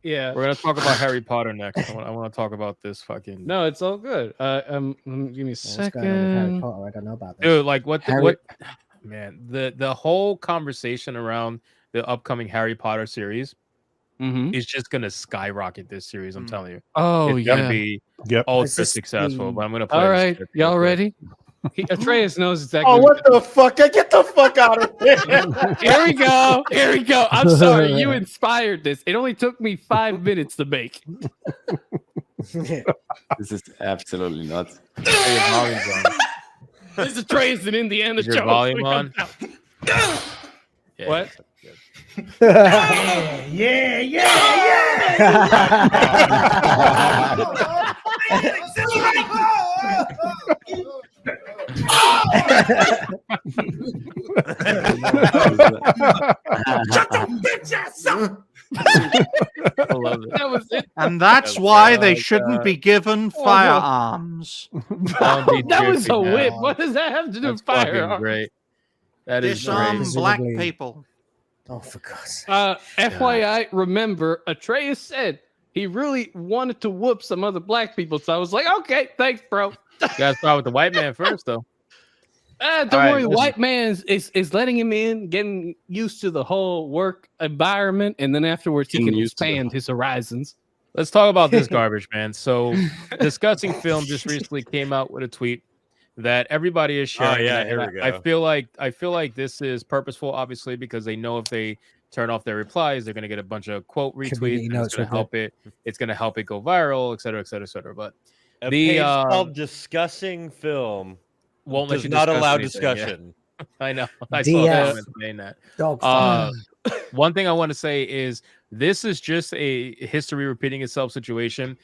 Yeah. We're gonna talk about Harry Potter next. I want to talk about this fucking. No, it's all good. Give me a What's going on with Harry second. Potter? I don't know about this. Dude, like what Harry- man, the whole conversation around the upcoming Harry Potter series is just gonna skyrocket this series. I'm telling you. Oh It's gonna yeah. be Yep. ultra successful. But I'm gonna play. All this right, clip real y'all quick. ready? Atreus knows exactly. Oh, what the fuck? Get the fuck out of here. Here we go. Here we go. I'm sorry. You inspired this. It only took me 5 minutes to make. This is absolutely nuts. Hey, your volume's on. This is Atreus in Indiana Is your Jones. volume on? Yeah, What? I love it. That was it. And that's why they shouldn't be given firearms. That was a man. whip. What does that have to do That's with fucking fire? great. That is Disarm great. black Presumably- people. Oh, for God's sake. FYI, remember, Atreus said he really wanted to whoop some other black people. So I was like, okay, thanks, bro. You gotta start with the white man first, though. Don't All right, worry, the listen. white man is letting him in, getting used to the whole work environment, and then afterwards he Getting can used to expand his horizons. Let's talk about this garbage, man. So, Discussing Film just recently came out with a tweet that everybody is sharing. yeah, and here I, we I go. feel like this is purposeful, obviously, because they know if they turn off their replies, they're gonna get a bunch of quote Community retweets. And notes it's gonna will help it. It's gonna help it go viral, et cetera, et cetera, et cetera. But A The, page called Discussing Film won't let does you not discuss allow anything, yeah. discussion. I know. I saw DF. that comment saying that. Dog fuck. One thing I want to say is this is just a history repeating itself situation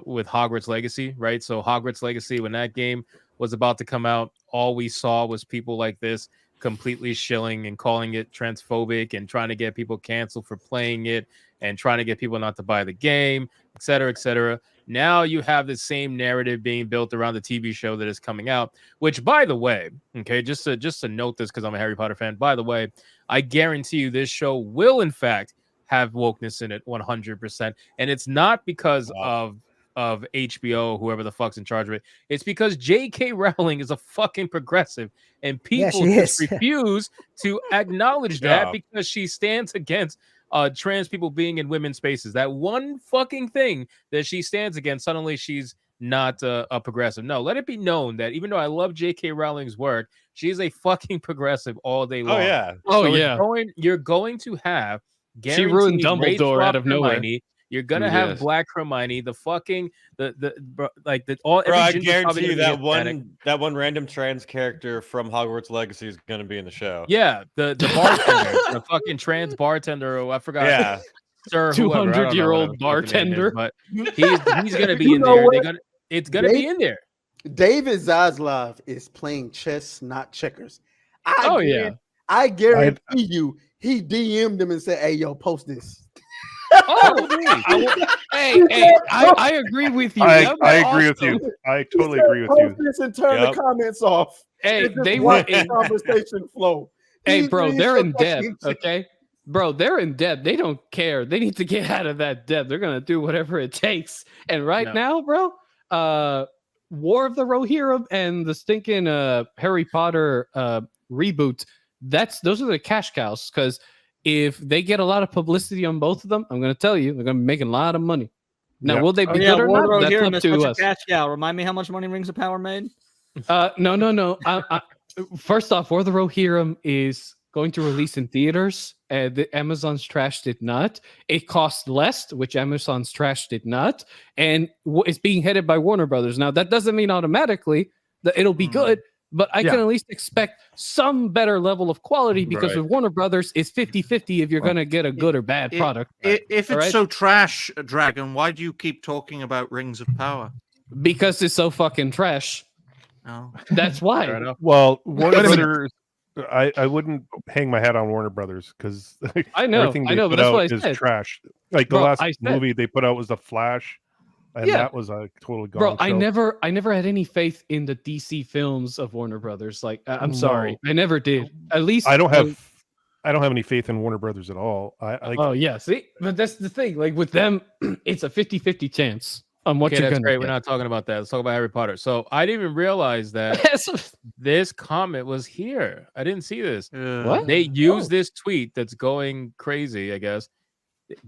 with Hogwarts Legacy, right? So Hogwarts Legacy, when that game was about to come out, all we saw was people like this completely shilling and calling it transphobic and trying to get people canceled for playing it and trying to get people not to buy the game, et cetera, et cetera. Now you have the same narrative being built around the TV show that is coming out, which, by the way, okay, just to note this because I'm a Harry Potter fan. By the way, I guarantee you this show will, in fact, have wokeness in it 100%, and it's not because of HBO, whoever the fuck's in charge of it. It's because J.K. Rowling is a fucking progressive, and people she just is. refuse to acknowledge that Yeah. because she stands against trans people being in women's spaces. That one fucking thing that she stands against, suddenly she's not a progressive. No, let it be known that even though I love J.K. Rowling's work, she's a fucking progressive all day long. Oh yeah. Oh, So yeah. you're going to have She ruined guaranteed Dumbledore rape out of swap nowhere. Hermione. You're gonna have Yes. Black Hermione, the fucking like the all. Bro, every I ginger's probably guarantee you gonna be that Hispanic. one random trans character from Hogwarts Legacy is going to be in the show. Yeah, the bartender, the fucking trans bartender. I forgot. Yeah. Sir, whoever, I don't know 200-year-old what his fucking name is, bartender. but he's gonna be You in know there. what? It's gonna be in there. David Zaslav is playing chess, not checkers. Oh, yeah. I guarantee you, he DM'd him and said, "Hey, yo, post this." Oh, hey, I agree with you. I That was agree with awesome. you. I He totally said, agree with post you. this and turn Yep. the comments off. Hey, And just they watch were the conversation flow. Hey, He bro, needs they're to in debt, fucking- okay? Bro, they're in debt. They don't care. They need to get out of that debt. They're gonna do whatever it takes. And right No. now, bro, War of the Rohirrim and the stinking Harry Potter reboot. Those are the cash cows. Because if they get a lot of publicity on both of them, I'm gonna tell you, they're gonna be making a lot of money. Now, Yeah. will they Oh, be yeah, good or War not? Road That's Hero up is to such us. a cash cow. Remind me how much money Rings of Power made? No. First off, War of the Rohirrim is going to release in theaters. The Amazon's trash did not. It cost less, which Amazon's trash did not, and it's being headed by Warner Brothers. Now, that doesn't mean automatically that it'll be good, but I can at least expect some better level of quality because Right. with Warner Brothers, it's 50-50 if you're going to get a good or bad product. If it's Alright. so trash, Dragon, why do you keep talking about Rings of Power? Because it's so fucking trash. No. That's Fair why. enough. Well, Warner Wait a minute. Brothers. I wouldn't hang my hat on Warner Brothers because I know, everything they but put that's what out I is said. trash. Like the Bro, last I said- movie they put out was The Flash, and Yeah. that was a total gong Bro, I show. never had any faith in the DC films of Warner Brothers. Like, I'm sorry, No. I never did. At least I don't have I don't have any faith in Warner Brothers at all. I like. Oh yeah, see, but that's the thing. Like with them, it's a 50-50 chance on what Okay, you're that's gonna great. get. We're not talking about that. Let's talk about Harry Potter. So I didn't even realize that this comment was here. I didn't see this. What? They use this tweet that's going crazy, I guess.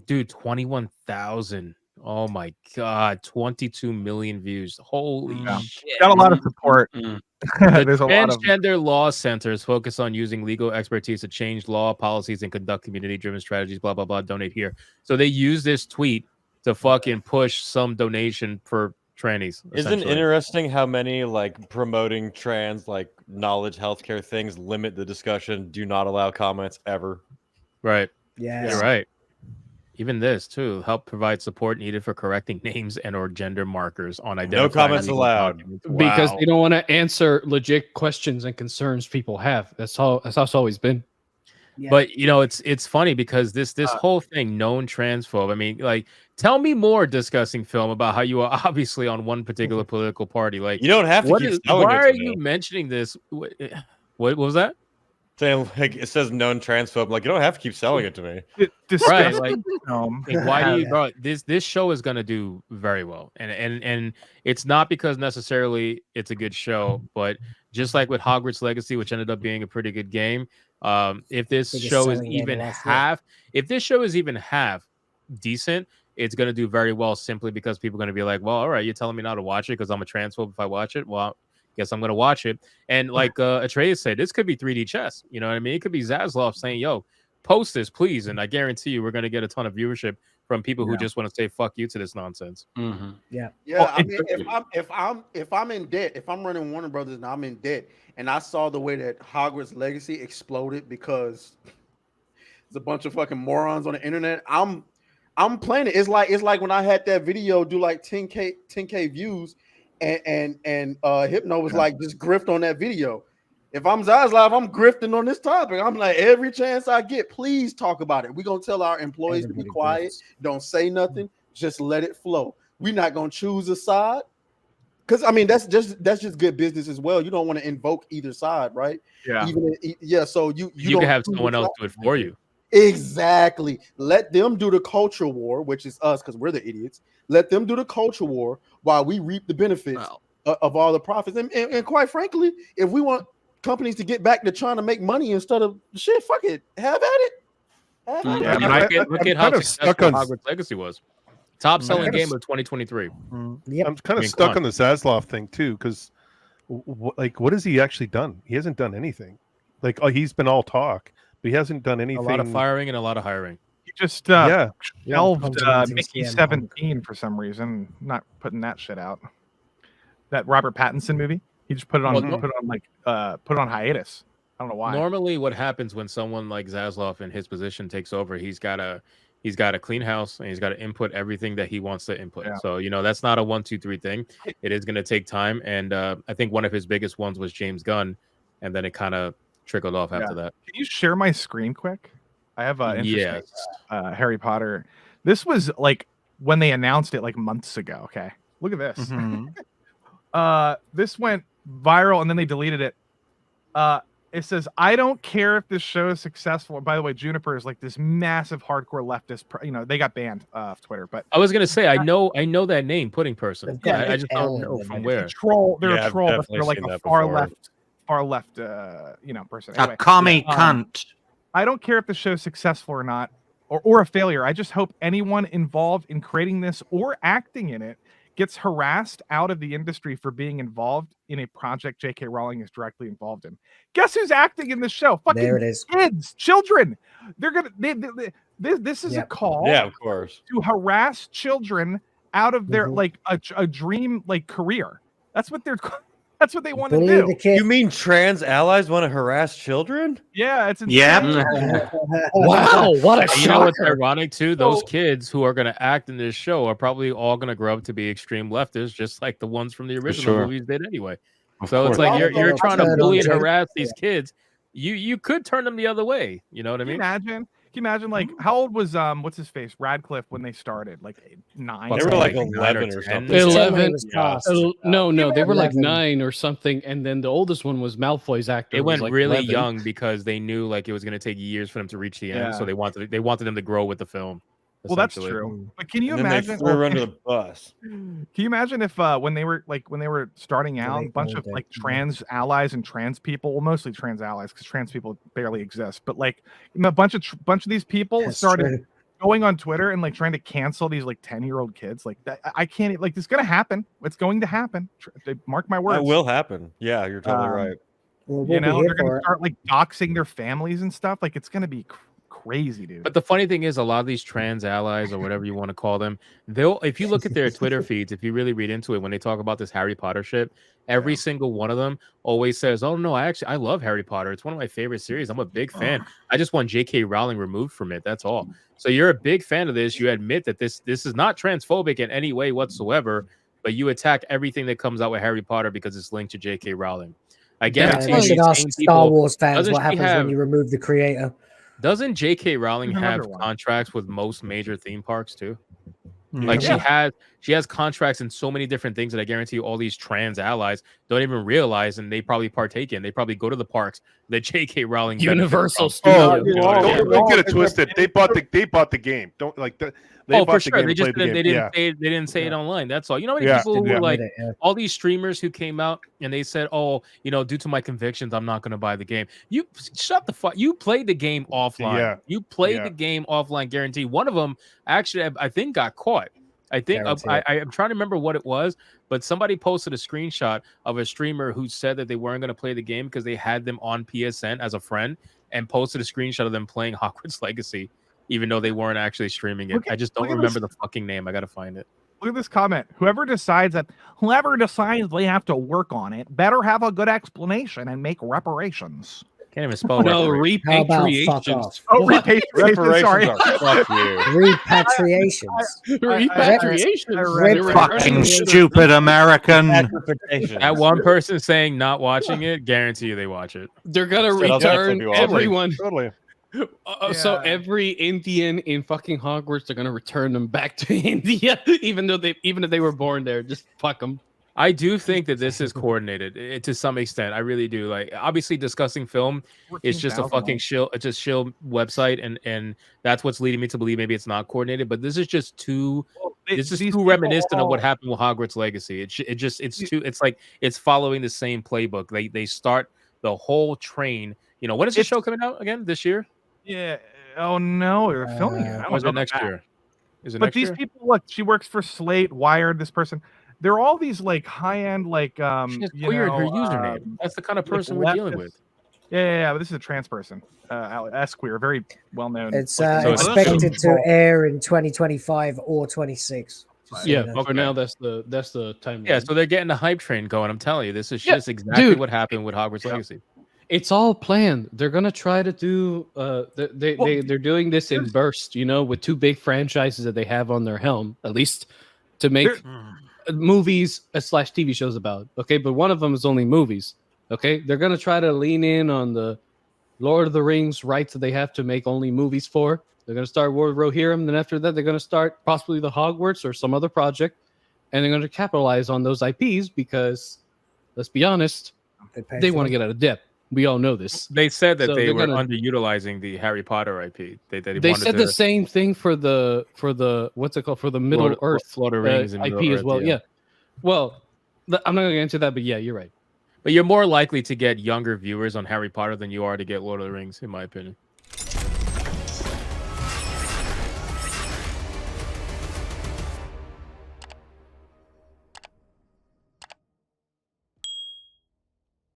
Dude, 21,000. Oh my god, 22 million views. Holy shit. Got a lot of support. The There's a lot of Transgender Law Centers focus on using legal expertise to change law policies and conduct community-driven strategies, blah, blah, blah. Donate here. So they use this tweet to fucking push some donation for trannies. Isn't it interesting how many like promoting trans like knowledge healthcare things limit the discussion, do not allow comments ever? Right. Yeah. You're right. Even this too, help provide support needed for correcting names and or gender markers on identifying. No comments legal allowed. documents. Because Wow. they don't want to answer legit questions and concerns people have. That's how it's always been. Yeah. But you know, it's funny because this whole thing, known transphobe. I mean, like, tell me more, discussing film, about how you are obviously on one particular political party. Like, You don't have to what keep is, selling why it are to you me. mentioning this? What was that? Saying like it says known transphobe, like you don't have to keep selling it to me. Right, disgusting like, film. like, why do you, bro? This show is gonna do very well, and it's not because necessarily it's a good show, but just like with Hogwarts Legacy, which ended up being a pretty good game, if this Biggest show is selling game even last year. half, if this show is even half decent, it's gonna do very well simply because people are gonna be like, well, all right, you're telling me not to watch it because I'm a transphobe if I watch it. Well, guess I'm gonna watch it. And like Atreus said, this could be 3D chess. You know what I mean? It could be Zaslav saying, "Yo, post this, please," and I guarantee you, we're gonna get a ton of viewership from people who just want to say "fuck you" to this nonsense. Yeah, Well, I mean, if I'm in debt, if I'm running Warner Brothers and I'm in debt, and I saw the way that Hogwarts Legacy exploded because there's a bunch of fucking morons on the internet, I'm playing it. It's like when I had that video do like 10K views, and Hypno was like just grift on that video. If I'm Zaslav, I'm grifting on this topic. I'm like, every chance I get, please talk about it. We're gonna tell our employees to be quiet, don't say nothing, just let it flow. We're not gonna choose a side. Because I mean that's just good business as well. You don't want to invoke either side, right? Yeah. So you can have someone else do it for you. Exactly. Let them do the culture war, which is us, because we're the idiots. Let them do the culture war while we reap the benefits of all the profits. And quite frankly, if we want companies to get back to trying to make money instead of shit, fuck it, have at it. Have at it. Yeah, look at how successful Hogwarts Legacy was. Top selling game of 2023. Yep. I'm kind of stuck on the Zaslav thing too, because like, what has he actually done? He hasn't done anything. Like, he's been all talk, but he hasn't done anything. A lot of firing and a lot of hiring. He just shelved Mickey 17 for some reason, not putting that shit out. That Robert Pattinson movie, he just put it on put it on hiatus. I don't know why. Normally, what happens when someone like Zaslav in his position takes over, he's got a clean house and he's got to input everything that he wants to input. Yeah. So, you know, that's not a 1, 2, 3 thing. It is going to take time. And I think one of his biggest ones was James Gunn. And then it kind of trickled off after that. Can you share my screen quick? I have a interesting Harry Potter. This was like when they announced it like months ago. Okay. Look at this. This went viral and then they deleted it. It says, "I don't care if this show is successful." By the way, Juniper is like this massive hardcore leftist. You know, they got banned off Twitter. But I was gonna say, I know that name, Pudding Person. Yeah, I just don't know from where. They're a troll, I've but they're like definitely a seen that far left, you know, person. A Anyway, commie cunt. I don't care if the show's successful or not, or a failure. I just hope anyone involved in creating this or acting in it gets harassed out of the industry for being involved in a project J.K. Rowling is directly involved in. Guess who's acting in the show? Fucking There it is. kids, children. They're gonna. This is a call. Yeah, of course. To harass children out of their like a dream like career. That's what they're. That's what they want to do. You mean trans allies want to harass children? Yeah, it's insane. Yeah. Wow, what a You know what's shocker. ironic too? Those kids who are going to act in this show are probably all going to grow up to be extreme leftists, just like the ones from the original movies did anyway. So it's like you're trying to bully and harass these kids. You could turn them the other way. You know what I mean? Imagine. you imagine like how old was what's his face Radcliffe when they started? Like 9. They What's were that, like like 11 9 or or 10? something. 11. was Yeah. cast. No, they were like 11. 9 or something, and then the oldest one was Malfoy's actor. It was went like really 11. young because they knew like it was going to take years for them to reach the end, so Yeah. they wanted them to grow with the film. Well, that's essentially. true. But can you And then imagine? they threw her under the bus. Can you imagine if when they were starting out, a bunch of like trans allies and trans people, well, mostly trans allies because trans people barely exist, but like a bunch of these people started going on Twitter and like trying to cancel these like 10-year-old kids. Like that, I can't like it's gonna happen. It's going to happen. Mark my words. That will happen. Yeah, you're totally right. Well, You know, they're gonna start like doxing their families and stuff. Like it's gonna be crazy, dude. But the funny thing is, a lot of these trans allies or whatever you want to call them, they'll if you look at their Twitter feeds, if you really read into it, when they talk about this Harry Potter shit, every single one of them always says, "Oh no, I love Harry Potter. It's one of my favorite series. I'm a big fan. I just want J.K. Rowling removed from it. That's all." So you're a big fan of this. You admit that this is not transphobic in any way whatsoever, but you attack everything that comes out with Harry Potter because it's linked to J.K. Rowling. I guarantee you should ask Star Wars fans what happens when you remove the creator. Doesn't J.K. Rowling There's have another one. contracts with most major theme parks too? Mm-hmm. Like Yeah. she has contracts in so many different things that I guarantee you all these trans allies don't even realize, and they probably partake in. They probably go to the parks that J.K. Rowling Universal benefits from. Studios. Don't get it twisted. They bought the game. Don't like the. They Oh, bought for the sure. game They and played just the game. they didn't say it online. That's all. You know how many Yeah. people who Yeah. like all these streamers who came out and they said, "Oh, you know, due to my convictions, I'm not going to buy the game." You shut the fuck. You played the game offline. Yeah. You played Yeah. the game offline. Guarantee. One of them actually, I think, got caught. I think I'm trying to remember what it was, but somebody posted a screenshot of a streamer who said that they weren't going to play the game because they had them on PSN as a friend and posted a screenshot of them playing Hogwarts Legacy, even though they weren't actually streaming it. I just don't remember the fucking name. I got to find it. Look at this comment. Whoever decides they have to work on it better have a good explanation and make reparations. Can't even spell No, How about fuck repatriations. off? Oh, What? repatriation. Sorry. Fuck you. Repatriations. Repatriations. Fucking stupid American. That one person saying not watching it, guarantee you they watch it. They're gonna Shit, I'll return definitely do all of it. everyone. Totally. So Yeah. every Indian in fucking Hogwarts, they're gonna return them back to India, even if they were born there. Just fuck them. I do think that this is coordinated to some extent. I really do. Like, obviously, discussing film is just a 14,000. fucking shill. It's a shill website, and that's what's leading me to believe maybe it's not coordinated. But this is just too. This is too reminiscent of what happened with Hogwarts Legacy. It's following the same playbook. They start the whole train. You know, when is the show coming out again this year? Yeah. Oh no, they're filming it. I Or is don't it know next that. year? Is it But next these year? people, look, she works for Slate, Wired. This person, they're all these like high-end, like She has you queered her know, username. That's the kind of like person we're dealing leftist- with. Yeah. But this is a trans person, S-queer, very well known. It's So it's expected to air in 2025 or 26. just so Yeah, you know. for now that's the time. Yeah, so they're getting the hype train going. I'm telling you, this is just exactly dude. what happened with Hogwarts Legacy. It's all planned. They're gonna try to do. They're doing this in bursts. You know, with two big franchises that they have on their helm, at least to make movies / TV shows about. Okay, but one of them is only movies. Okay, they're gonna try to lean in on the Lord of the Rings rights that they have to make only movies for. They're gonna start War of Rohirrim, then after that, they're gonna start possibly the Hogwarts or some other project, and they're gonna capitalize on those IPs because, let's be honest, they want to get out of debt. We all know this. They said that So they they're were gonna- underutilizing the Harry Potter IP. They They wanted said to, the same thing for the what's it called, for the Middle Earth Lord of the Rings and IP Middle as Earth, well. yeah. Yeah. Well, I'm not going to get into that, but yeah, you're right. But you're more likely to get younger viewers on Harry Potter than you are to get Lord of the Rings, in my opinion.